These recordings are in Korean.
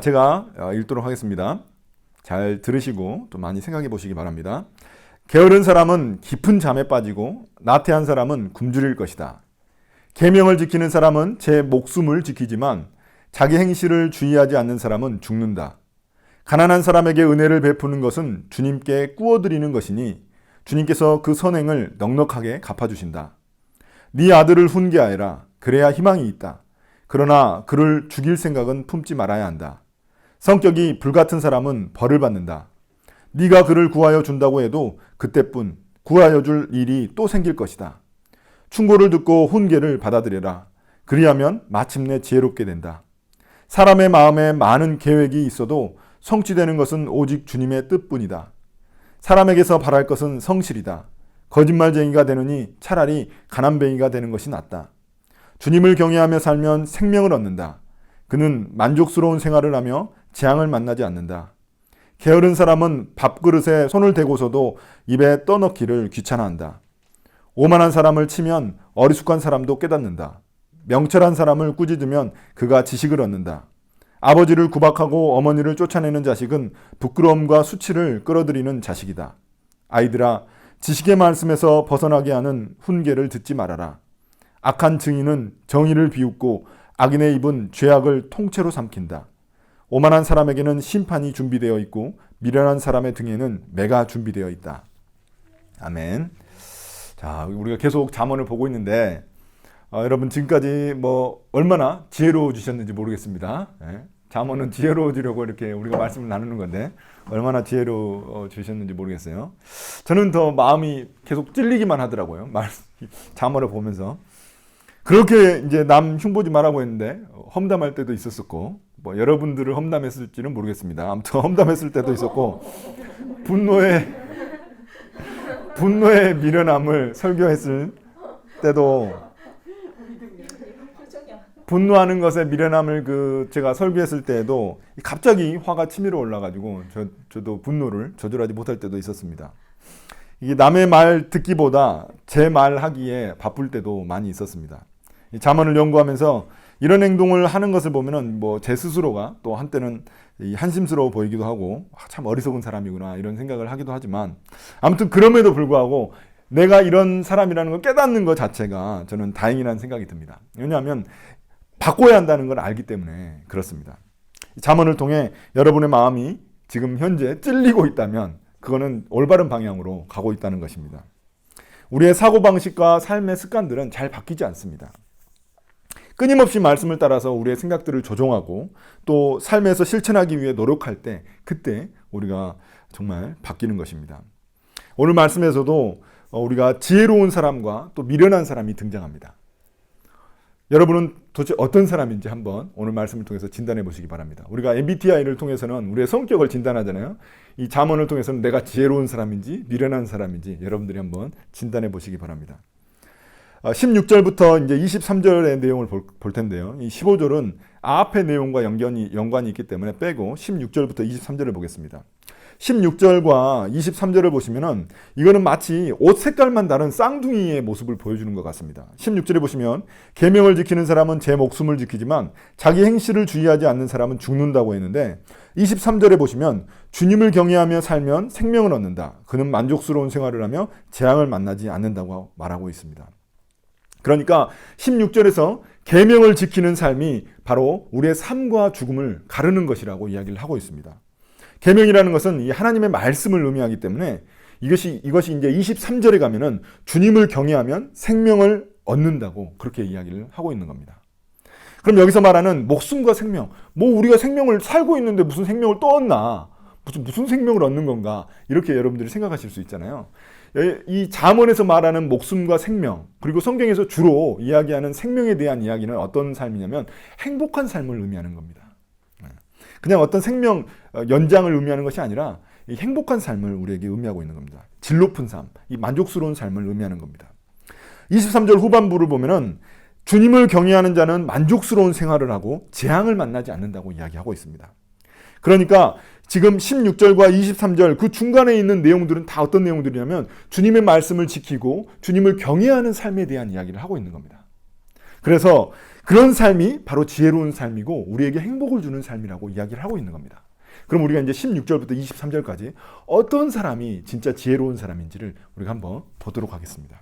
제가 읽도록 하겠습니다. 잘 들으시고 또 많이 생각해 보시기 바랍니다. 게으른 사람은 깊은 잠에 빠지고 나태한 사람은 굶주릴 것이다. 계명을 지키는 사람은 제 목숨을 지키지만 자기 행실을 주의하지 않는 사람은 죽는다. 가난한 사람에게 은혜를 베푸는 것은 주님께 꾸어드리는 것이니 주님께서 그 선행을 넉넉하게 갚아주신다. 네 아들을 훈계하여라. 그래야 희망이 있다. 그러나 그를 죽일 생각은 품지 말아야 한다. 성격이 불같은 사람은 벌을 받는다. 네가 그를 구하여 준다고 해도 그때뿐 구하여 줄 일이 또 생길 것이다. 충고를 듣고 훈계를 받아들여라. 그리하면 마침내 지혜롭게 된다. 사람의 마음에 많은 계획이 있어도 성취되는 것은 오직 주님의 뜻뿐이다. 사람에게서 바랄 것은 성실이다. 거짓말쟁이가 되느니 차라리 가난뱅이가 되는 것이 낫다. 주님을 경외하며 살면 생명을 얻는다. 그는 만족스러운 생활을 하며 재앙을 만나지 않는다. 게으른 사람은 밥그릇에 손을 대고서도 입에 떠넣기를 귀찮아한다. 오만한 사람을 치면 어리숙한 사람도 깨닫는다. 명철한 사람을 꾸짖으면 그가 지식을 얻는다. 아버지를 구박하고 어머니를 쫓아내는 자식은 부끄러움과 수치를 끌어들이는 자식이다. 아이들아, 지식의 말씀에서 벗어나게 하는 훈계를 듣지 말아라. 악한 증인은 정의를 비웃고 악인의 입은 죄악을 통째로 삼킨다. 오만한 사람에게는 심판이 준비되어 있고 미련한 사람의 등에는 매가 준비되어 있다. 아멘. 자, 우리가 계속 잠언을 보고 있는데 여러분 지금까지 얼마나 지혜로워지셨는지 모르겠습니다. 잠언은 지혜로워지려고 이렇게 우리가 말씀을 나누는 건데 얼마나 지혜로워지셨는지 모르겠어요. 저는 더 마음이 계속 찔리기만 하더라고요. 잠언을 보면서. 그렇게 이제 남 흉보지 말라고 했는데 험담할 때도 있었었고 여러분들을 험담했을지는 모르겠습니다. 아무튼 험담했을 때도 있었고 분노의 미련함을 설교했을 때도 분노하는 것에 미련함을 제가 설교했을 때에도 갑자기 화가 치밀어 올라가지고 저도 분노를 조절하지 못할 때도 있었습니다. 이게 남의 말 듣기보다 제 말 하기에 바쁠 때도 많이 있었습니다. 이 잠언을 연구하면서 이런 행동을 하는 것을 보면은 제 스스로가 또 한때는 한심스러워 보이기도 하고 참 어리석은 사람이구나 이런 생각을 하기도 하지만 아무튼 그럼에도 불구하고 내가 이런 사람이라는 걸 깨닫는 것 자체가 저는 다행이라는 생각이 듭니다. 왜냐하면 바꿔야 한다는 걸 알기 때문에 그렇습니다. 잠언을 통해 여러분의 마음이 지금 현재 찔리고 있다면 그거는 올바른 방향으로 가고 있다는 것입니다. 우리의 사고방식과 삶의 습관들은 잘 바뀌지 않습니다. 끊임없이 말씀을 따라서 우리의 생각들을 조종하고 또 삶에서 실천하기 위해 노력할 때 그때 우리가 정말 바뀌는 것입니다. 오늘 말씀에서도 우리가 지혜로운 사람과 또 미련한 사람이 등장합니다. 여러분은 도대체 어떤 사람인지 한번 오늘 말씀을 통해서 진단해 보시기 바랍니다. 우리가 MBTI를 통해서는 우리의 성격을 진단하잖아요. 이 잠언을 통해서는 내가 지혜로운 사람인지 미련한 사람인지 여러분들이 한번 진단해 보시기 바랍니다. 16절부터 이제 23절의 내용을 볼 텐데요. 이 15절은 앞의 내용과 연관이 있기 때문에 빼고 16절부터 23절을 보겠습니다. 16절과 23절을 보시면은 이거는 마치 옷 색깔만 다른 쌍둥이의 모습을 보여주는 것 같습니다. 16절에 보시면 계명을 지키는 사람은 제 목숨을 지키지만 자기 행실을 주의하지 않는 사람은 죽는다고 했는데 23절에 보시면 주님을 경외하며 살면 생명을 얻는다. 그는 만족스러운 생활을 하며 재앙을 만나지 않는다고 말하고 있습니다. 그러니까 16절에서 계명을 지키는 삶이 바로 우리의 삶과 죽음을 가르는 것이라고 이야기를 하고 있습니다. 계명이라는 것은 이 하나님의 말씀을 의미하기 때문에 이것이 이제 23절에 가면은 주님을 경외하면 생명을 얻는다고 그렇게 이야기를 하고 있는 겁니다. 그럼 여기서 말하는 목숨과 생명, 우리가 생명을 살고 있는데 무슨 생명을 또 얻나? 무슨 생명을 얻는 건가? 이렇게 여러분들이 생각하실 수 있잖아요. 이 잠언에서 말하는 목숨과 생명, 그리고 성경에서 주로 이야기하는 생명에 대한 이야기는 어떤 삶이냐면 행복한 삶을 의미하는 겁니다. 그냥 어떤 생명 연장을 의미하는 것이 아니라 이 행복한 삶을 우리에게 의미하고 있는 겁니다. 질 높은 삶, 이 만족스러운 삶을 의미하는 겁니다. 23절 후반부를 보면은 주님을 경외하는 자는 만족스러운 생활을 하고 재앙을 만나지 않는다고 이야기하고 있습니다. 그러니까 지금 16절과 23절 그 중간에 있는 내용들은 다 어떤 내용들이냐면 주님의 말씀을 지키고 주님을 경외하는 삶에 대한 이야기를 하고 있는 겁니다. 그래서 그런 삶이 바로 지혜로운 삶이고 우리에게 행복을 주는 삶이라고 이야기를 하고 있는 겁니다. 그럼 우리가 이제 16절부터 23절까지 어떤 사람이 진짜 지혜로운 사람인지를 우리가 한번 보도록 하겠습니다.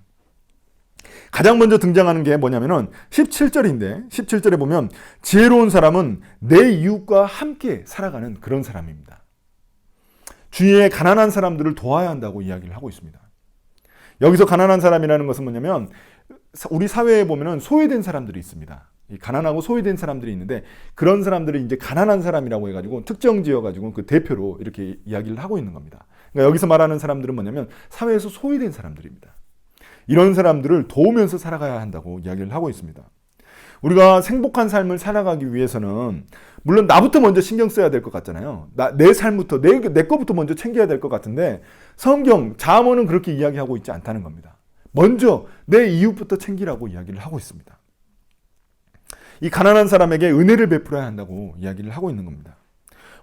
가장 먼저 등장하는 게 뭐냐면은 17절인데 17절에 보면 지혜로운 사람은 내 이웃과 함께 살아가는 그런 사람입니다. 주위에 가난한 사람들을 도와야 한다고 이야기를 하고 있습니다. 여기서 가난한 사람이라는 것은 뭐냐면 우리 사회에 보면은 소외된 사람들이 있습니다. 가난하고 소외된 사람들이 있는데 그런 사람들을 이제 가난한 사람이라고 해가지고 특정 지어가지고 그 대표로 이렇게 이야기를 하고 있는 겁니다. 그러니까 여기서 말하는 사람들은 뭐냐면 사회에서 소외된 사람들입니다. 이런 사람들을 도우면서 살아가야 한다고 이야기를 하고 있습니다. 우리가 행복한 삶을 살아가기 위해서는 물론 나부터 먼저 신경 써야 될 것 같잖아요. 내 삶부터 내 거부터 먼저 챙겨야 될 것 같은데 성경 잠언은 그렇게 이야기하고 있지 않다는 겁니다. 먼저 내 이웃부터 챙기라고 이야기를 하고 있습니다. 이 가난한 사람에게 은혜를 베풀어야 한다고 이야기를 하고 있는 겁니다.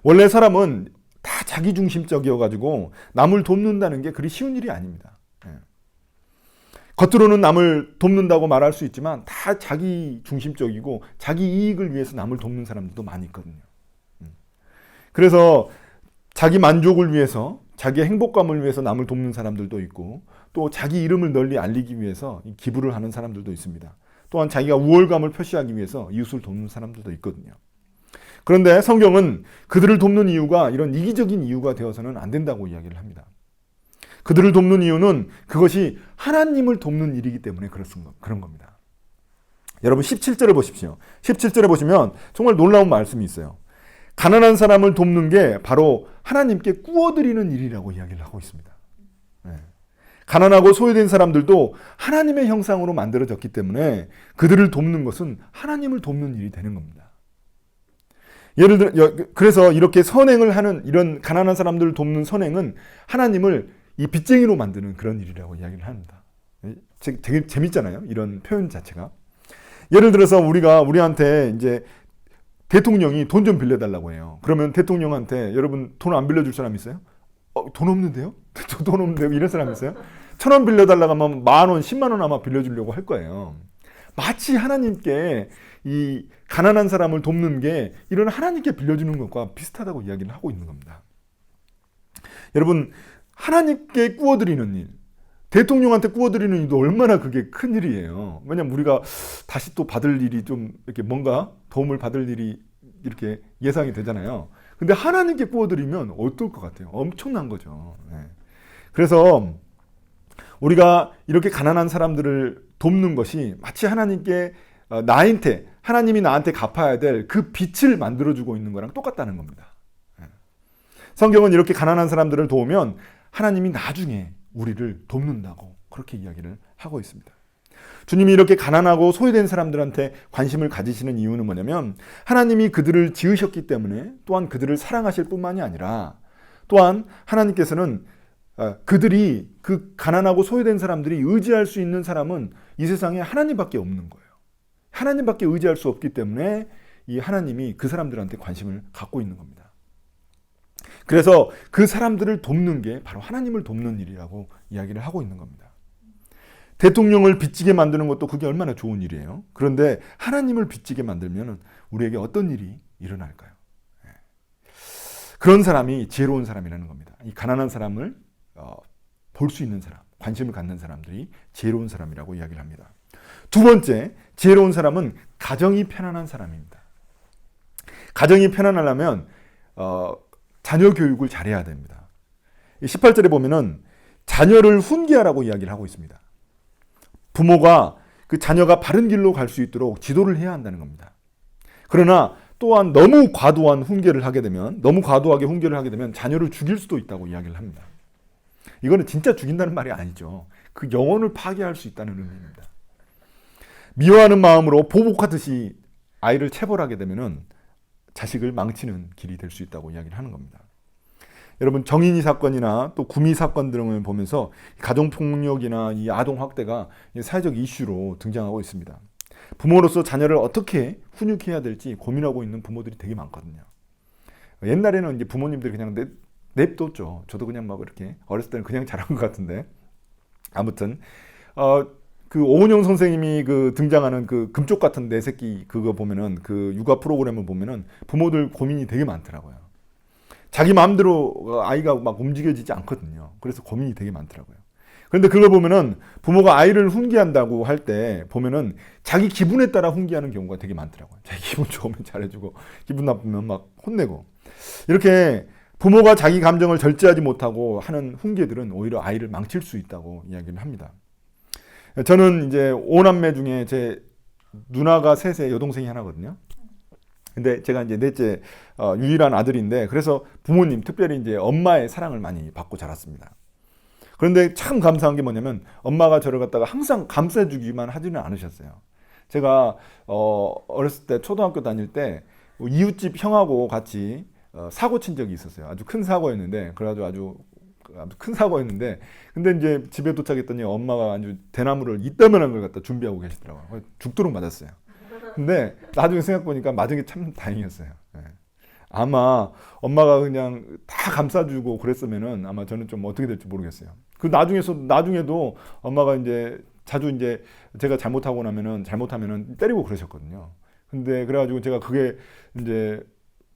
원래 사람은 다 자기중심적이어가지고 남을 돕는다는 게 그리 쉬운 일이 아닙니다. 겉으로는 남을 돕는다고 말할 수 있지만 다 자기중심적이고 자기 이익을 위해서 남을 돕는 사람들도 많이 있거든요. 그래서 자기 만족을 위해서 자기의 행복감을 위해서 남을 돕는 사람들도 있고 또 자기 이름을 널리 알리기 위해서 기부를 하는 사람들도 있습니다. 또한 자기가 우월감을 표시하기 위해서 이웃을 돕는 사람들도 있거든요. 그런데 성경은 그들을 돕는 이유가 이런 이기적인 이유가 되어서는 안 된다고 이야기를 합니다. 그들을 돕는 이유는 그것이 하나님을 돕는 일이기 때문에 그런 겁니다. 여러분 17절을 보십시오. 17절에 보시면 정말 놀라운 말씀이 있어요. 가난한 사람을 돕는 게 바로 하나님께 꾸어드리는 일이라고 이야기를 하고 있습니다. 가난하고 소외된 사람들도 하나님의 형상으로 만들어졌기 때문에 그들을 돕는 것은 하나님을 돕는 일이 되는 겁니다. 예를 들어 그래서 이렇게 선행을 하는 이런 가난한 사람들을 돕는 선행은 하나님을 이 빚쟁이로 만드는 그런 일이라고 이야기를 합니다. 되게 재밌잖아요. 이런 표현 자체가. 예를 들어서 우리한테 이제 대통령이 돈 좀 빌려달라고 해요. 그러면 대통령한테 여러분 돈 안 빌려줄 사람 있어요? 돈 없는데요? 돈 없는데요? 이런 사람 있어요? 1,000원 빌려달라고 하면 10,000원, 10만 원 아마 빌려주려고 할 거예요. 마치 하나님께 이 가난한 사람을 돕는 게 이런 하나님께 빌려주는 것과 비슷하다고 이야기를 하고 있는 겁니다. 여러분 하나님께 꾸어드리는 일, 대통령한테 꾸어드리는 일도 얼마나 그게 큰 일이에요. 왜냐면 우리가 다시 또 받을 일이 좀 이렇게 뭔가 도움을 받을 일이 이렇게 예상이 되잖아요. 근데 하나님께 꾸어드리면 어떨 것 같아요? 엄청난 거죠. 그래서 우리가 이렇게 가난한 사람들을 돕는 것이 마치 하나님께 하나님이 나한테 갚아야 될 그 빚을 만들어주고 있는 거랑 똑같다는 겁니다. 성경은 이렇게 가난한 사람들을 도우면 하나님이 나중에 우리를 돕는다고 그렇게 이야기를 하고 있습니다. 주님이 이렇게 가난하고 소외된 사람들한테 관심을 가지시는 이유는 뭐냐면 하나님이 그들을 지으셨기 때문에 또한 그들을 사랑하실 뿐만이 아니라 또한 하나님께서는 그들이 그 가난하고 소외된 사람들이 의지할 수 있는 사람은 이 세상에 하나님밖에 없는 거예요. 하나님밖에 의지할 수 없기 때문에 이 하나님이 그 사람들한테 관심을 갖고 있는 겁니다. 그래서 그 사람들을 돕는 게 바로 하나님을 돕는 일이라고 이야기를 하고 있는 겁니다. 대통령을 빚지게 만드는 것도 그게 얼마나 좋은 일이에요. 그런데 하나님을 빚지게 만들면 우리에게 어떤 일이 일어날까요? 그런 사람이 지혜로운 사람이라는 겁니다. 이 가난한 사람을 볼 수 있는 사람, 관심을 갖는 사람들이 지혜로운 사람이라고 이야기를 합니다. 두 번째, 지혜로운 사람은 가정이 편안한 사람입니다. 가정이 편안하려면 자녀 교육을 잘해야 됩니다. 18절에 보면은 자녀를 훈계하라고 이야기를 하고 있습니다. 부모가 그 자녀가 바른 길로 갈 수 있도록 지도를 해야 한다는 겁니다. 그러나 또한 너무 과도하게 훈계를 하게 되면 자녀를 죽일 수도 있다고 이야기를 합니다. 이거는 진짜 죽인다는 말이 아니죠. 그 영혼을 파괴할 수 있다는 의미입니다. 미워하는 마음으로 보복하듯이 아이를 체벌하게 되면은 자식을 망치는 길이 될 수 있다고 이야기를 하는 겁니다. 여러분 정인이 사건이나 또 구미 사건 등을 보면서 가정폭력이나 이 아동학대가 사회적 이슈로 등장하고 있습니다. 부모로서 자녀를 어떻게 훈육해야 될지 고민하고 있는 부모들이 되게 많거든요. 옛날에는 이제 부모님들이 그냥 냅뒀죠. 저도 그냥 막 이렇게 어렸을 때는 그냥 자란 것 같은데 아무튼 그 오은영 선생님이 그 등장하는 그 금쪽 같은 내 새끼 그거 보면은 그 육아 프로그램을 보면은 부모들 고민이 되게 많더라고요. 자기 마음대로 아이가 막 움직여지지 않거든요. 그래서 고민이 되게 많더라고요. 그런데 그걸 보면은 부모가 아이를 훈계한다고 할 때 보면은 자기 기분에 따라 훈계하는 경우가 되게 많더라고요. 자기 기분 좋으면 잘해주고 기분 나쁘면 막 혼내고 이렇게 부모가 자기 감정을 절제하지 못하고 하는 훈계들은 오히려 아이를 망칠 수 있다고 이야기를 합니다. 저는 이제 5남매 중에 제 누나가 셋에 여동생이 하나거든요. 근데 제가 이제 넷째 유일한 아들인데 그래서 부모님 특별히 이제 엄마의 사랑을 많이 받고 자랐습니다. 그런데 참 감사한 게 뭐냐면 엄마가 저를 갖다가 항상 감싸주기만 하지는 않으셨어요. 제가 어렸을 때 초등학교 다닐 때 이웃집 형하고 같이 사고 친 적이 있었어요. 아주 큰 사고였는데 그래가지고 아주 큰 사고였는데 근데 이제 집에 도착했더니 엄마가 아주 대나무를 이따만한 걸 갖다 준비하고 계시더라고요. 죽도록 맞았어요. 근데 나중에 생각해보니까 맞은 게 참 다행이었어요. 네. 아마 엄마가 그냥 다 감싸주고 그랬으면은 아마 저는 좀 어떻게 될지 모르겠어요. 그 나중에도 엄마가 이제 자주 이제 제가 잘못하면은 때리고 그러셨거든요. 근데 그래가지고 제가 그게 이제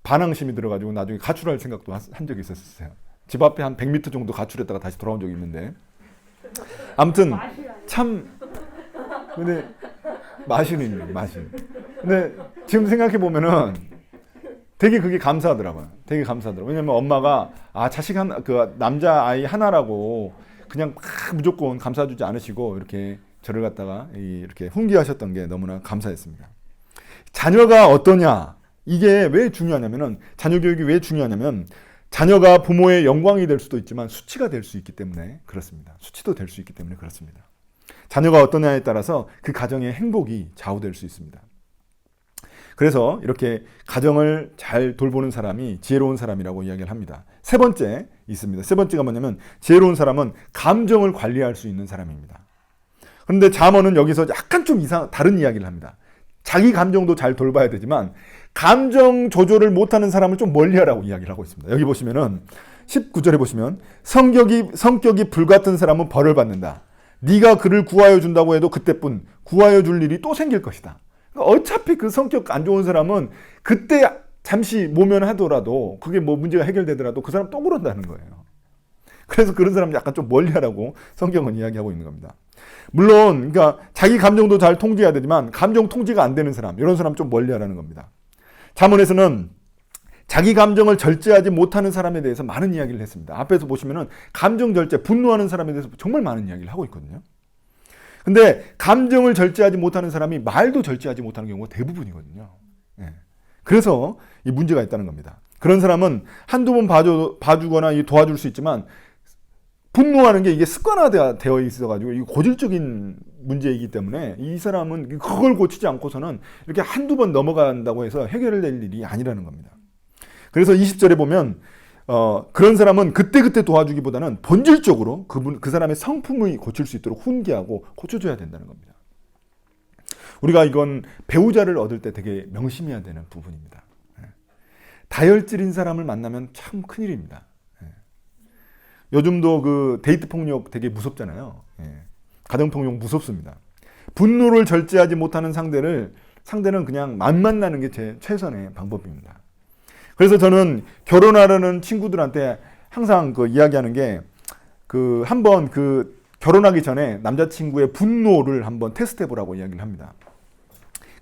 반항심이 들어가지고 나중에 가출할 생각도 한 적이 있었어요. 집 앞에 한 100m 정도 가출했다가 다시 돌아온 적이 있는데 아무튼 참 근데 마신입니다. 마신. 근데 지금 생각해 보면은 되게 그게 감사하더라고요. 되게 감사하더라고요. 왜냐면 엄마가 자식 하나 그 남자 아이 하나라고 그냥 막 무조건 감싸주지 않으시고 이렇게 저를 갖다가 이렇게 훈계하셨던 게 너무나 감사했습니다. 자녀가 어떠냐 이게 왜 중요하냐면은 자녀 교육이 왜 중요하냐면 자녀가 부모의 영광이 될 수도 있지만 수치가 될 수 있기 때문에 그렇습니다. 수치도 될 수 있기 때문에 그렇습니다. 자녀가 어떠냐에 따라서 그 가정의 행복이 좌우될 수 있습니다. 그래서 이렇게 가정을 잘 돌보는 사람이 지혜로운 사람이라고 이야기를 합니다. 세 번째 있습니다. 세 번째가 뭐냐면 지혜로운 사람은 감정을 관리할 수 있는 사람입니다. 그런데 잠언은 여기서 약간 좀 다른 이야기를 합니다. 자기 감정도 잘 돌봐야 되지만 감정 조절을 못하는 사람을 좀 멀리하라고 이야기를 하고 있습니다. 여기 보시면은 19절에 보시면 성격이 불같은 사람은 벌을 받는다. 네가 그를 구하여 준다고 해도 그때뿐 구하여 줄 일이 또 생길 것이다. 그러니까 어차피 그 성격 안 좋은 사람은 그때 잠시 모면하더라도 그게 뭐 문제가 해결되더라도 그 사람 또 그런다는 거예요. 그래서 그런 사람 약간 좀 멀리하라고 성경은 이야기하고 있는 겁니다. 물론 그러니까 자기 감정도 잘 통제해야 되지만 감정 통제가 안 되는 사람 이런 사람 좀 멀리하라는 겁니다. 잠언에서는 자기 감정을 절제하지 못하는 사람에 대해서 많은 이야기를 했습니다. 앞에서 보시면은 감정 절제, 분노하는 사람에 대해서 정말 많은 이야기를 하고 있거든요. 근데 감정을 절제하지 못하는 사람이 말도 절제하지 못하는 경우가 대부분이거든요. 예. 그래서 이 문제가 있다는 겁니다. 그런 사람은 한두 번 봐주거나 도와줄 수 있지만 분노하는 게 이게 습관화되어 있어가지고 이게 고질적인 문제이기 때문에 이 사람은 그걸 고치지 않고서는 이렇게 한두 번 넘어간다고 해서 해결될 일이 아니라는 겁니다. 그래서 20절에 보면 그런 사람은 그때그때 도와주기보다는 본질적으로 그 사람의 성품을 고칠 수 있도록 훈계하고 고쳐줘야 된다는 겁니다. 우리가 이건 배우자를 얻을 때 되게 명심해야 되는 부분입니다. 다혈질인 사람을 만나면 참 큰일입니다. 요즘도 그 데이트 폭력 되게 무섭잖아요. 가정 폭력 무섭습니다. 분노를 절제하지 못하는 상대는 그냥 만나는 게 최선의 방법입니다. 그래서 저는 결혼하려는 친구들한테 항상 그 이야기하는 게 한번 결혼하기 전에 남자친구의 분노를 한번 테스트해 보라고 이야기를 합니다.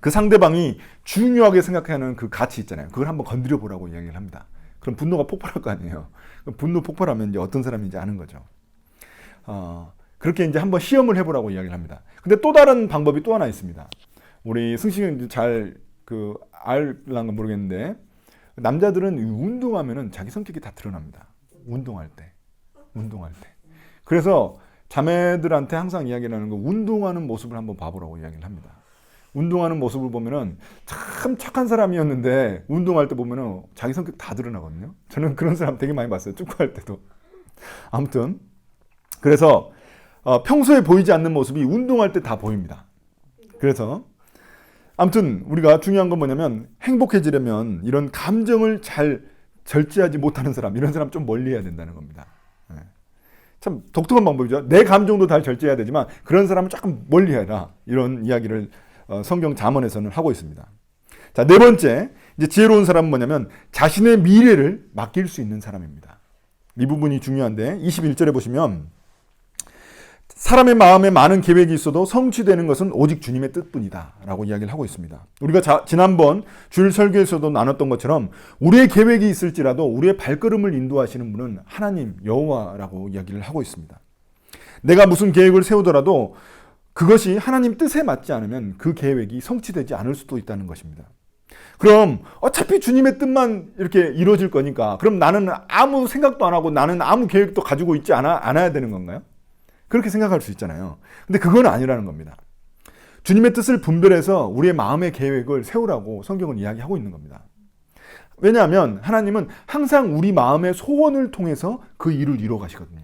그 상대방이 중요하게 생각하는 그 가치 있잖아요. 그걸 한번 건드려 보라고 이야기를 합니다. 그럼 분노가 폭발할 거 아니에요. 분노 폭발하면 이제 어떤 사람인지 아는 거죠. 그렇게 이제 한번 시험을 해보라고 이야기를 합니다. 근데 또 다른 방법이 또 하나 있습니다. 우리 승식이 잘 알랑가 모르겠는데 남자들은 운동하면은 자기 성격이 다 드러납니다. 운동할 때. 그래서 자매들한테 항상 이야기하는 거 운동하는 모습을 한번 봐보라고 이야기를 합니다. 운동하는 모습을 보면은 참 착한 사람이었는데 운동할 때 보면은 자기 성격 다 드러나거든요. 저는 그런 사람 되게 많이 봤어요. 축구할 때도. 아무튼 그래서 평소에 보이지 않는 모습이 운동할 때 다 보입니다. 그래서 아무튼 우리가 중요한 건 뭐냐면 행복해지려면 이런 감정을 잘 절제하지 못하는 사람, 이런 사람 좀 멀리해야 된다는 겁니다. 참 독특한 방법이죠. 내 감정도 다 절제해야 되지만 그런 사람은 조금 멀리해라. 이런 이야기를 성경 잠언에서는 하고 있습니다. 자, 네 번째, 이제 지혜로운 사람은 뭐냐면 자신의 미래를 맡길 수 있는 사람입니다. 이 부분이 중요한데 21절에 보시면 사람의 마음에 많은 계획이 있어도 성취되는 것은 오직 주님의 뜻뿐이다 라고 이야기를 하고 있습니다. 우리가 지난번 주일 설교에서도 나눴던 것처럼 우리의 계획이 있을지라도 우리의 발걸음을 인도하시는 분은 하나님 여호와라고 이야기를 하고 있습니다. 내가 무슨 계획을 세우더라도 그것이 하나님 뜻에 맞지 않으면 그 계획이 성취되지 않을 수도 있다는 것입니다. 그럼 어차피 주님의 뜻만 이렇게 이루어질 거니까 그럼 나는 아무 생각도 안 하고 나는 아무 계획도 가지고 있지 않아야 되는 건가요? 그렇게 생각할 수 있잖아요. 근데 그건 아니라는 겁니다. 주님의 뜻을 분별해서 우리의 마음의 계획을 세우라고 성경은 이야기하고 있는 겁니다. 왜냐하면 하나님은 항상 우리 마음의 소원을 통해서 그 일을 이루어 가시거든요.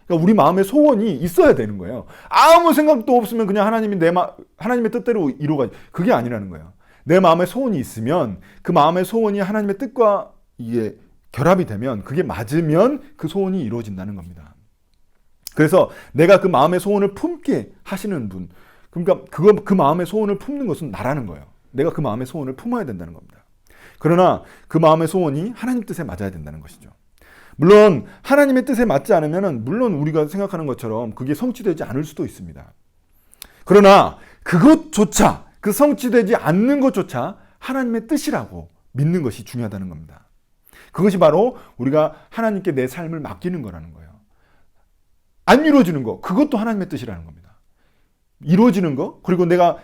그러니까 우리 마음의 소원이 있어야 되는 거예요. 아무 생각도 없으면 그냥 하나님의 뜻대로 이루어 가지. 그게 아니라는 거예요. 내 마음에 소원이 있으면 그 마음의 소원이 하나님의 뜻과 이게 결합이 되면 그게 맞으면 그 소원이 이루어진다는 겁니다. 그래서 내가 그 마음의 소원을 품게 하시는 분, 그러니까 그 마음의 소원을 품는 것은 나라는 거예요. 내가 그 마음의 소원을 품어야 된다는 겁니다. 그러나 그 마음의 소원이 하나님 뜻에 맞아야 된다는 것이죠. 물론 하나님의 뜻에 맞지 않으면 물론 우리가 생각하는 것처럼 그게 성취되지 않을 수도 있습니다. 그러나 그것조차 그 성취되지 않는 것조차 하나님의 뜻이라고 믿는 것이 중요하다는 겁니다. 그것이 바로 우리가 하나님께 내 삶을 맡기는 거라는 거예요. 안 이루어지는 거, 그것도 하나님의 뜻이라는 겁니다. 이루어지는 거, 그리고 내가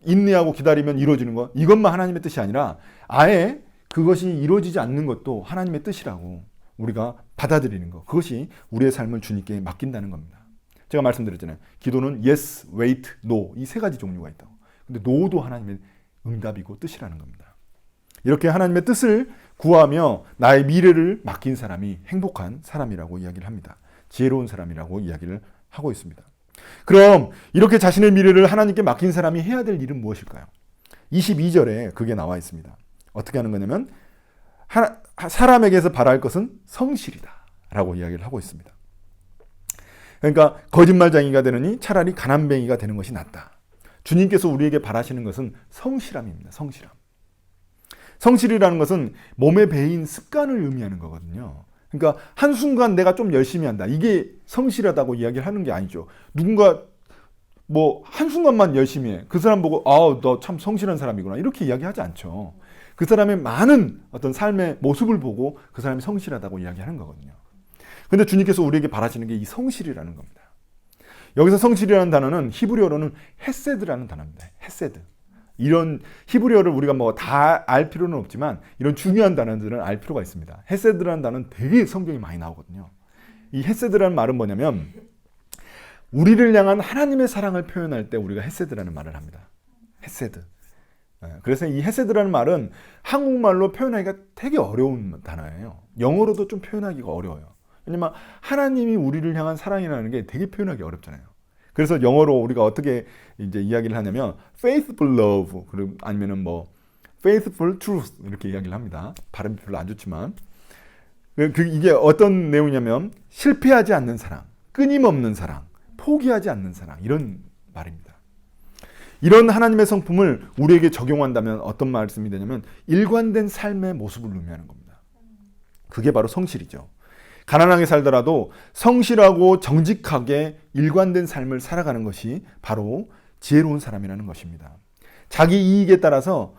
인내하고 기다리면 이루어지는 거, 이것만 하나님의 뜻이 아니라 아예 그것이 이루어지지 않는 것도 하나님의 뜻이라고 우리가 받아들이는 거, 그것이 우리의 삶을 주님께 맡긴다는 겁니다. 제가 말씀드렸잖아요. 기도는 yes, wait, no 이 세 가지 종류가 있다고. 근데 no도 하나님의 응답이고 뜻이라는 겁니다. 이렇게 하나님의 뜻을 구하며 나의 미래를 맡긴 사람이 행복한 사람이라고 이야기를 합니다. 지혜로운 사람이라고 이야기를 하고 있습니다. 그럼 이렇게 자신의 미래를 하나님께 맡긴 사람이 해야 될 일은 무엇일까요? 22절에 그게 나와 있습니다. 어떻게 하는 거냐면 사람에게서 바랄 것은 성실이다 라고 이야기를 하고 있습니다. 그러니까 거짓말쟁이가 되느니 차라리 가난뱅이가 되는 것이 낫다. 주님께서 우리에게 바라시는 것은 성실함입니다. 성실함. 성실이라는 것은 몸에 배인 습관을 의미하는 거거든요. 그러니까 한순간 내가 좀 열심히 한다. 이게 성실하다고 이야기를 하는 게 아니죠. 누군가 한순간만 열심히 해. 그 사람 보고 너 참 성실한 사람이구나. 이렇게 이야기하지 않죠. 그 사람의 많은 어떤 삶의 모습을 보고 그 사람이 성실하다고 이야기하는 거거든요. 근데 주님께서 우리에게 바라시는 게 이 성실이라는 겁니다. 여기서 성실이라는 단어는 히브리어로는 헤세드라는 단어입니다. 헤세드. 이런 히브리어를 우리가 다 알 필요는 없지만 이런 중요한 단어들은 알 필요가 있습니다. 헤세드라는 단어는 되게 성경이 많이 나오거든요. 이 헤세드라는 말은 뭐냐면 우리를 향한 하나님의 사랑을 표현할 때 우리가 헤세드라는 말을 합니다. 헤세드. 그래서 이 헤세드라는 말은 한국말로 표현하기가 되게 어려운 단어예요. 영어로도 좀 표현하기가 어려워요. 왜냐면 하나님이 우리를 향한 사랑이라는 게 되게 표현하기 어렵잖아요. 그래서 영어로 우리가 어떻게 이제 이야기를 하냐면 faithful love 아니면은 faithful truth 이렇게 이야기를 합니다. 발음이 별로 안 좋지만 이게 어떤 내용이냐면 실패하지 않는 사랑, 끊임없는 사랑, 포기하지 않는 사랑 이런 말입니다. 이런 하나님의 성품을 우리에게 적용한다면 어떤 말씀이 되냐면 일관된 삶의 모습을 의미하는 겁니다. 그게 바로 성실이죠. 가난하게 살더라도 성실하고 정직하게 일관된 삶을 살아가는 것이 바로 지혜로운 사람이라는 것입니다. 자기 이익에 따라서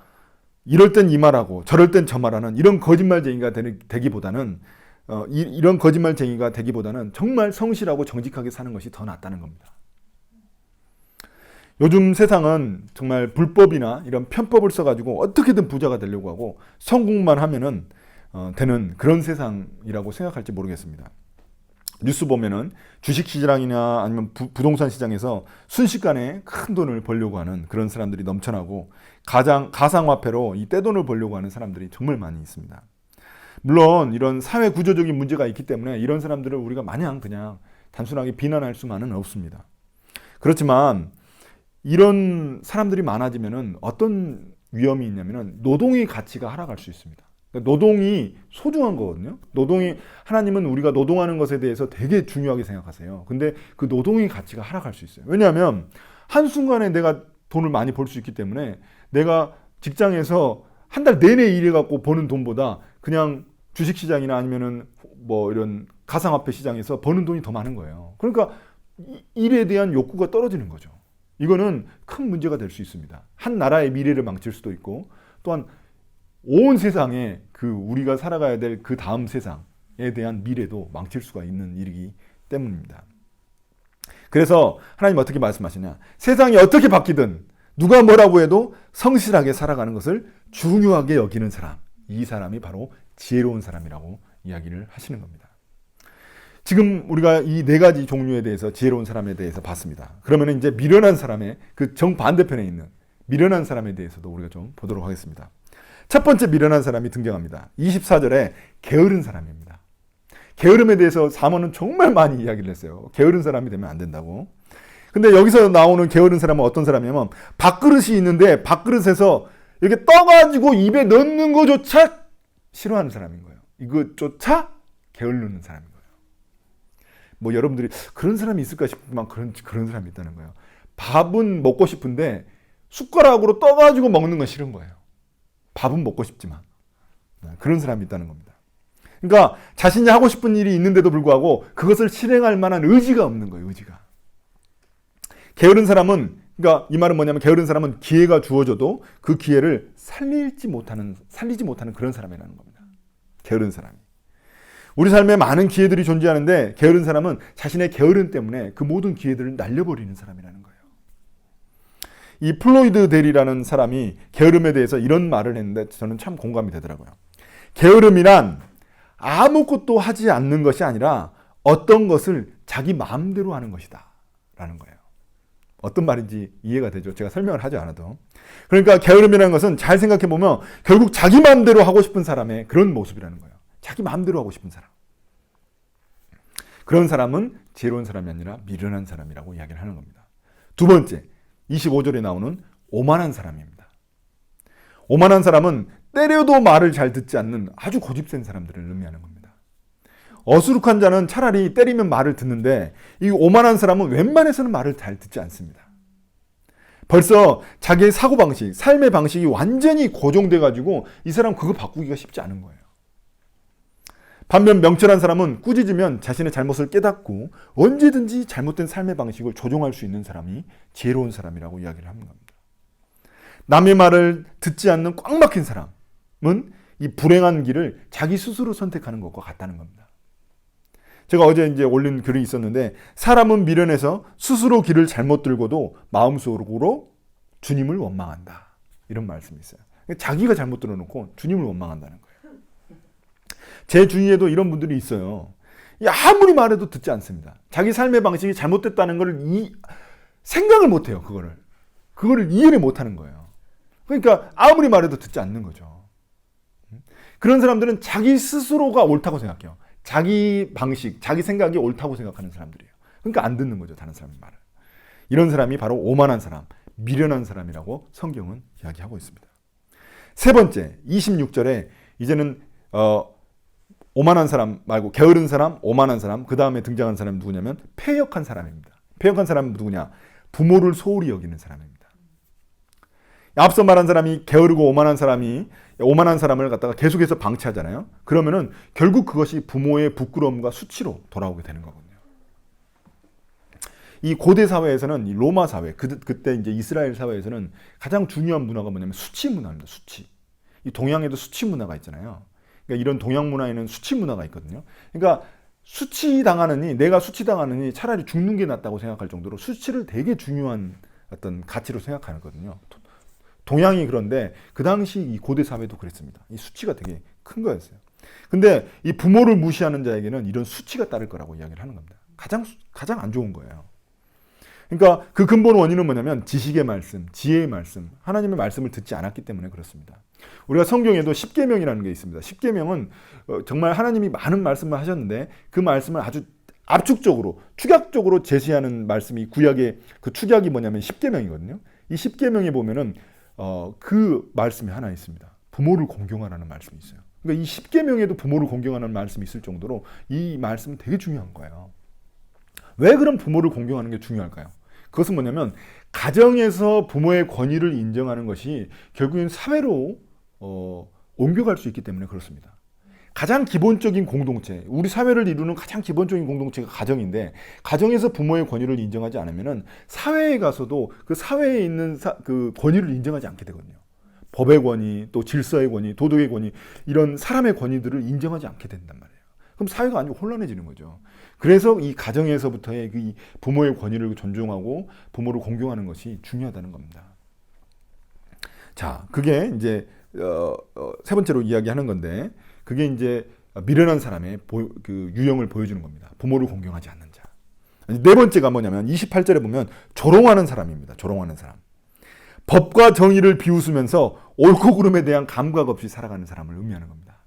이럴 땐 이 말하고 저럴 땐 저 말하는 이런 거짓말쟁이가 되기보다는 정말 성실하고 정직하게 사는 것이 더 낫다는 겁니다. 요즘 세상은 정말 불법이나 이런 편법을 써가지고 어떻게든 부자가 되려고 하고 성공만 하면은 되는 그런 세상이라고 생각할지 모르겠습니다. 뉴스 보면은 주식시장이나 아니면 부동산 시장에서 순식간에 큰 돈을 벌려고 하는 그런 사람들이 넘쳐나고 가상화폐로 이 떼돈을 벌려고 하는 사람들이 정말 많이 있습니다. 물론 이런 사회 구조적인 문제가 있기 때문에 이런 사람들을 우리가 마냥 그냥 단순하게 비난할 수만은 없습니다. 그렇지만 이런 사람들이 많아지면은 어떤 위험이 있냐면은 노동의 가치가 하락할 수 있습니다. 그러니까 노동이 소중한 거거든요. 노동이 하나님은 우리가 노동하는 것에 대해서 되게 중요하게 생각하세요. 근데 그 노동의 가치가 하락할 수 있어요. 왜냐하면 한순간에 내가 돈을 많이 벌 수 있기 때문에 내가 직장에서 한 달 내내 일해갖고 버는 돈보다 그냥 주식시장이나 아니면은 뭐 이런 가상화폐 시장에서 버는 돈이 더 많은 거예요. 그러니까 일에 대한 욕구가 떨어지는 거죠. 이거는 큰 문제가 될 수 있습니다. 한 나라의 미래를 망칠 수도 있고 또한 온 세상에 그 우리가 살아가야 될 그 다음 세상에 대한 미래도 망칠 수가 있는 일이기 때문입니다. 그래서 하나님 어떻게 말씀하시냐? 세상이 어떻게 바뀌든 누가 뭐라고 해도 성실하게 살아가는 것을 중요하게 여기는 사람, 이 사람이 바로 지혜로운 사람이라고 이야기를 하시는 겁니다. 지금 우리가 이 네 가지 종류에 대해서 지혜로운 사람에 대해서 봤습니다. 그러면 이제 미련한 사람의 그 정반대편에 있는 미련한 사람에 대해서도 우리가 좀 보도록 하겠습니다. 첫 번째 미련한 사람이 등장합니다. 24절에 게으른 사람입니다. 게으름에 대해서 사모는 정말 많이 이야기를 했어요. 게으른 사람이 되면 안 된다고. 근데 여기서 나오는 게으른 사람은 어떤 사람이냐면 밥그릇이 있는데 밥그릇에서 이렇게 떠가지고 입에 넣는 것조차 싫어하는 사람인 거예요. 이것조차 게으르는 사람인 거예요. 뭐 여러분들이 그런 사람이 있을까 싶지만 그런 사람이 있다는 거예요. 밥은 먹고 싶은데 숟가락으로 떠가지고 먹는 건 싫은 거예요. 밥은 먹고 싶지만 그런 사람이 있다는 겁니다. 그러니까 자신이 하고 싶은 일이 있는데도 불구하고 그것을 실행할 만한 의지가 없는 거예요. 의지가. 게으른 사람은 그러니까 이 말은 뭐냐면 게으른 사람은 기회가 주어져도 그 기회를 살리지 못하는 그런 사람이라는 겁니다. 게으른 사람이. 우리 삶에 많은 기회들이 존재하는데 게으른 사람은 자신의 게으름 때문에 그 모든 기회들을 날려버리는 사람이라는 거예요. 이 플로이드 델이라는 사람이 게으름에 대해서 이런 말을 했는데 저는 참 공감이 되더라고요. 게으름이란 아무것도 하지 않는 것이 아니라 어떤 것을 자기 마음대로 하는 것이다 라는 거예요. 어떤 말인지 이해가 되죠? 제가 설명을 하지 않아도. 그러니까 게으름이라는 것은 잘 생각해 보면 결국 자기 마음대로 하고 싶은 사람의 그런 모습이라는 거예요. 자기 마음대로 하고 싶은 사람. 그런 사람은 지혜로운 사람이 아니라 미련한 사람이라고 이야기를 하는 겁니다. 두 번째, 25절에 나오는 오만한 사람입니다. 오만한 사람은 때려도 말을 잘 듣지 않는 아주 고집센 사람들을 의미하는 겁니다. 어수룩한 자는 차라리 때리면 말을 듣는데 이 오만한 사람은 웬만해서는 말을 잘 듣지 않습니다. 벌써 자기의 사고방식, 삶의 방식이 완전히 고정돼가지고 이 사람 그거 바꾸기가 쉽지 않은 거예요. 반면 명철한 사람은 꾸짖으면 자신의 잘못을 깨닫고 언제든지 잘못된 삶의 방식을 조정할 수 있는 사람이 지혜로운 사람이라고 이야기를 하는 겁니다. 남의 말을 듣지 않는 꽉 막힌 사람은 이 불행한 길을 자기 스스로 선택하는 것과 같다는 겁니다. 제가 어제 이제 올린 글이 있었는데 사람은 미련해서 스스로 길을 잘못 들고도 마음속으로 주님을 원망한다. 이런 말씀이 있어요. 자기가 잘못 들어놓고 주님을 원망한다는 거예요. 제 주위에도 이런 분들이 있어요. 아무리 말해도 듣지 않습니다. 자기 삶의 방식이 잘못됐다는 걸 생각을 못해요. 그거를 이해를 못하는 거예요. 그러니까 아무리 말해도 듣지 않는 거죠. 그런 사람들은 자기 스스로가 옳다고 생각해요. 자기 방식, 자기 생각이 옳다고 생각하는 사람들이에요. 그러니까 안 듣는 거죠. 다른 사람의 말을. 이런 사람이 바로 오만한 사람, 미련한 사람이라고 성경은 이야기하고 있습니다. 세 번째, 26절에 이제는 오만한 사람 말고 게으른 사람, 오만한 사람, 그 다음에 등장한 사람이 누구냐면 패역한 사람입니다. 패역한 사람은 누구냐? 부모를 소홀히 여기는 사람입니다. 앞서 말한 사람이 게으르고 오만한 사람을 갖다가 계속해서 방치하잖아요. 그러면은 결국 그것이 부모의 부끄러움과 수치로 돌아오게 되는 거거든요. 이 고대 사회에서는 이 로마 사회, 그때 이제 이스라엘 사회에서는 가장 중요한 문화가 뭐냐면 수치 문화입니다. 수치. 이 동양에도 수치 문화가 있잖아요. 그러니까 이런 동양 문화에는 수치 문화가 있거든요. 그러니까 내가 수치당하느니 차라리 죽는 게 낫다고 생각할 정도로 수치를 되게 중요한 어떤 가치로 생각하거든요. 동양이 그런데 그 당시 이 고대 사회도 그랬습니다. 이 수치가 되게 큰 거였어요. 근데 이 부모를 무시하는 자에게는 이런 수치가 따를 거라고 이야기를 하는 겁니다. 가장 안 좋은 거예요. 그러니까 그 근본 원인은 뭐냐면 지식의 말씀, 지혜의 말씀, 하나님의 말씀을 듣지 않았기 때문에 그렇습니다. 우리가 성경에도 십계명이라는 게 있습니다. 십계명은 정말 하나님이 많은 말씀을 하셨는데 그 말씀을 아주 압축적으로, 축약적으로 제시하는 말씀이 구약의 그 축약이 뭐냐면 십계명이거든요. 이 십계명에 보면은 그 말씀이 하나 있습니다. 부모를 공경하라는 말씀이 있어요. 그러니까 이 10계명에도 부모를 공경하는 말씀이 있을 정도로 이 말씀은 되게 중요한 거예요. 왜 그럼 부모를 공경하는 게 중요할까요? 그것은 뭐냐면 가정에서 부모의 권위를 인정하는 것이 결국엔 사회로 옮겨갈 수 있기 때문에 그렇습니다. 가장 기본적인 공동체, 우리 사회를 이루는 가장 기본적인 공동체가 가정인데 가정에서 부모의 권위를 인정하지 않으면 사회에 가서도 그 사회에 있는 그 권위를 인정하지 않게 되거든요. 법의 권위, 또 질서의 권위, 도덕의 권위, 이런 사람의 권위들을 인정하지 않게 된단 말이에요. 그럼 사회가 아주 혼란해지는 거죠. 그래서 이 가정에서부터의 이 부모의 권위를 존중하고 부모를 공경하는 것이 중요하다는 겁니다. 자, 그게 이제 세 번째로 이야기하는 건데, 그게 이제 미련한 사람의 그 유형을 보여주는 겁니다. 부모를 공경하지 않는 자. 네 번째가 뭐냐면 28절에 보면 조롱하는 사람입니다. 조롱하는 사람. 법과 정의를 비웃으면서 옳고 그름에 대한 감각 없이 살아가는 사람을 의미하는 겁니다.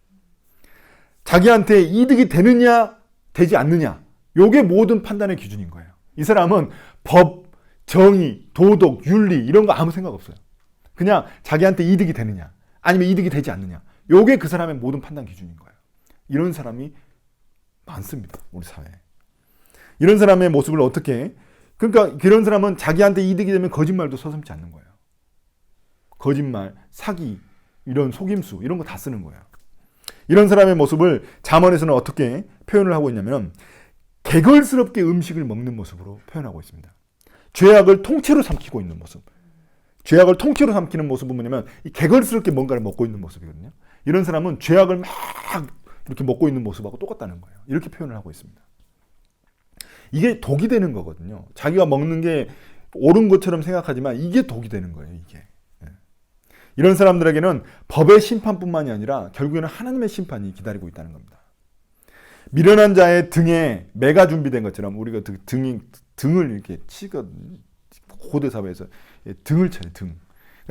자기한테 이득이 되느냐 되지 않느냐, 요게 모든 판단의 기준인 거예요. 이 사람은 법, 정의, 도덕, 윤리 이런 거 아무 생각 없어요. 그냥 자기한테 이득이 되느냐 아니면 이득이 되지 않느냐, 요게 그 사람의 모든 판단 기준인 거예요. 이런 사람이 많습니다, 우리 사회에. 이런 사람의 모습을 어떻게, 그러니까 그런 사람은 자기한테 이득이 되면 거짓말도 서슴지 않는 거예요. 거짓말, 사기, 이런 속임수 이런 거 다 쓰는 거예요. 이런 사람의 모습을 잠언에서는 어떻게 표현을 하고 있냐면 개걸스럽게 음식을 먹는 모습으로 표현하고 있습니다. 죄악을 통째로 삼키고 있는 모습. 죄악을 통째로 삼키는 모습은 뭐냐면 이 개걸스럽게 뭔가를 먹고 있는 모습이거든요. 이런 사람은 죄악을 막 이렇게 먹고 있는 모습하고 똑같다는 거예요. 이렇게 표현을 하고 있습니다. 이게 독이 되는 거거든요. 자기가 먹는 게 옳은 것처럼 생각하지만 이게 독이 되는 거예요, 이게. 이런 사람들에게는 법의 심판뿐만이 아니라 결국에는 하나님의 심판이 기다리고 있다는 겁니다. 미련한 자의 등에 매가 준비된 것처럼 우리가 등을 이렇게 치거, 고대 사회에서 등을 쳐요, 등.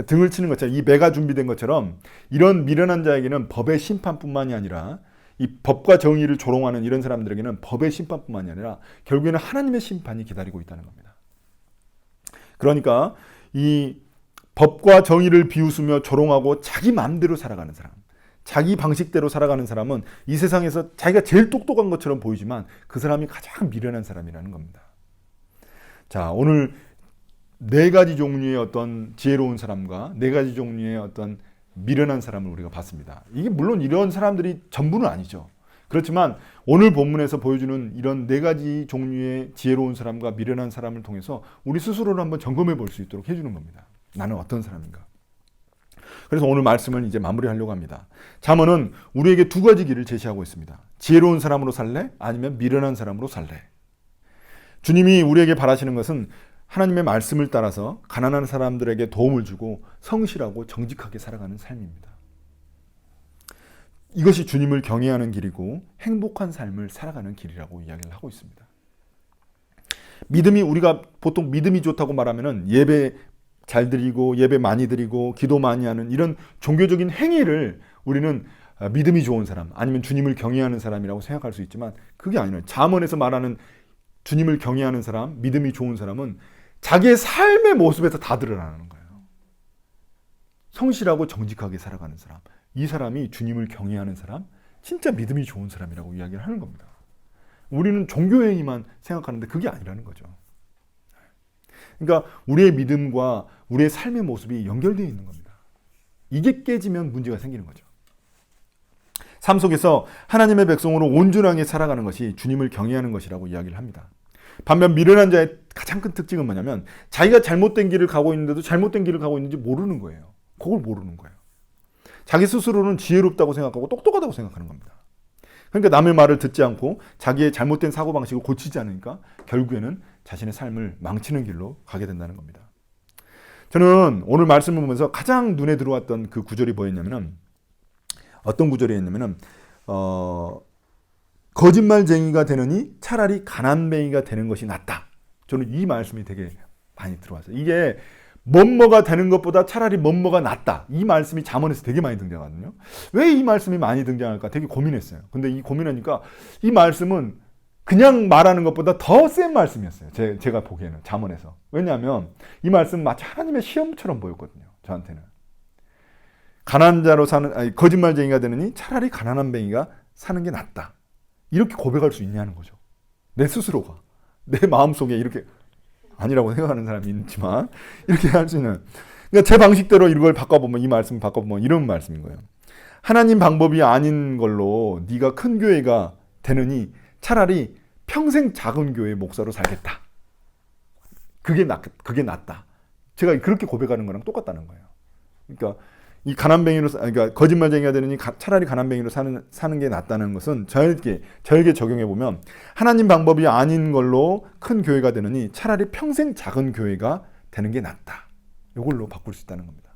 등을 치는 것처럼 이 매가 준비된 것처럼 이런 미련한 자에게는 법의 심판뿐만이 아니라 이 법과 정의를 조롱하는 이런 사람들에게는 법의 심판뿐만이 아니라 결국에는 하나님의 심판이 기다리고 있다는 겁니다. 그러니까 이 법과 정의를 비웃으며 조롱하고 자기 마음대로 살아가는 사람, 자기 방식대로 살아가는 사람은 이 세상에서 자기가 제일 똑똑한 것처럼 보이지만 그 사람이 가장 미련한 사람이라는 겁니다. 자, 오늘 네 가지 종류의 어떤 지혜로운 사람과 네 가지 종류의 어떤 미련한 사람을 우리가 봤습니다. 이게 물론 이런 사람들이 전부는 아니죠. 그렇지만 오늘 본문에서 보여주는 이런 네 가지 종류의 지혜로운 사람과 미련한 사람을 통해서 우리 스스로를 한번 점검해 볼 수 있도록 해주는 겁니다. 나는 어떤 사람인가? 그래서 오늘 말씀을 이제 마무리하려고 합니다. 잠언은 우리에게 두 가지 길을 제시하고 있습니다. 지혜로운 사람으로 살래? 아니면 미련한 사람으로 살래? 주님이 우리에게 바라시는 것은 하나님의 말씀을 따라서 가난한 사람들에게 도움을 주고 성실하고 정직하게 살아가는 삶입니다. 이것이 주님을 경외하는 길이고 행복한 삶을 살아가는 길이라고 이야기를 하고 있습니다. 믿음이, 우리가 보통 믿음이 좋다고 말하면은 예배 잘 드리고 예배 많이 드리고 기도 많이 하는 이런 종교적인 행위를 우리는 믿음이 좋은 사람 아니면 주님을 경외하는 사람이라고 생각할 수 있지만 그게 아니에요. 잠언에서 말하는 주님을 경외하는 사람, 믿음이 좋은 사람은 자기의 삶의 모습에서 다 드러나는 거예요. 성실하고 정직하게 살아가는 사람, 이 사람이 주님을 경외하는 사람, 진짜 믿음이 좋은 사람이라고 이야기를 하는 겁니다. 우리는 종교 행위만 생각하는데 그게 아니라는 거죠. 그러니까 우리의 믿음과 우리의 삶의 모습이 연결되어 있는 겁니다. 이게 깨지면 문제가 생기는 거죠. 삶 속에서 하나님의 백성으로 온전하게 살아가는 것이 주님을 경외하는 것이라고 이야기를 합니다. 반면 미련한 자의 가장 큰 특징은 뭐냐면 자기가 잘못된 길을 가고 있는데도 잘못된 길을 가고 있는지 모르는 거예요. 그걸 모르는 거예요. 자기 스스로는 지혜롭다고 생각하고 똑똑하다고 생각하는 겁니다. 그러니까 남의 말을 듣지 않고 자기의 잘못된 사고방식을 고치지 않으니까 결국에는 자신의 삶을 망치는 길로 가게 된다는 겁니다. 저는 오늘 말씀을 보면서 가장 눈에 들어왔던 그 구절이 뭐였냐면은, 어떤 구절이었냐면은 거짓말쟁이가 되느니 차라리 가난뱅이가 되는 것이 낫다. 저는 이 말씀이 되게 많이 들어왔어요. 이게 뭐뭐가 되는 것보다 차라리 뭐뭐가 낫다. 이 말씀이 잠언에서 되게 많이 등장하거든요. 왜 이 말씀이 많이 등장할까 되게 고민했어요. 근데 이 고민하니까 이 말씀은 그냥 말하는 것보다 더 센 말씀이었어요. 제가 보기에는 잠언에서. 왜냐하면 이 말씀은 마치 하나님의 시험처럼 보였거든요. 저한테는. 가난한 자로 사는, 아니, 거짓말쟁이가 되느니 차라리 가난한 뱅이가 사는 게 낫다. 이렇게 고백할 수 있냐는 거죠. 내 스스로가. 내 마음속에 이렇게, 아니라고 생각하는 사람이 있지만, 이렇게 할 수 있는. 그러니까 제 방식대로 이걸 바꿔보면, 이 말씀 바꿔보면 이런 말씀인 거예요. 하나님 방법이 아닌 걸로 네가 큰 교회가 되느니 차라리 평생 작은 교회 목사로 살겠다. 그게 낫다. 제가 그렇게 고백하는 거랑 똑같다는 거예요. 그러니까 이 가난뱅이로, 그러니까 거짓말쟁이가 되느니 차라리 가난뱅이로 사는 게 낫다는 것은 저에게 적용해 보면 하나님 방법이 아닌 걸로 큰 교회가 되느니 차라리 평생 작은 교회가 되는 게 낫다. 이걸로 바꿀 수 있다는 겁니다.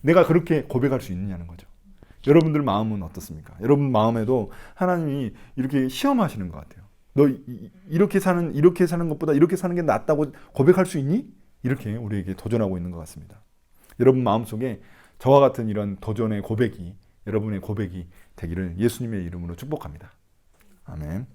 내가 그렇게 고백할 수 있느냐는 거죠. 여러분들 마음은 어떻습니까? 여러분 마음에도 하나님이 이렇게 시험하시는 것 같아요. 너 이렇게 사는 것보다 이렇게 사는 게 낫다고 고백할 수 있니? 이렇게 우리에게 도전하고 있는 것 같습니다. 여러분 마음속에 저와 같은 이런 도전의 고백이, 여러분의 고백이 되기를 예수님의 이름으로 축복합니다. 아멘.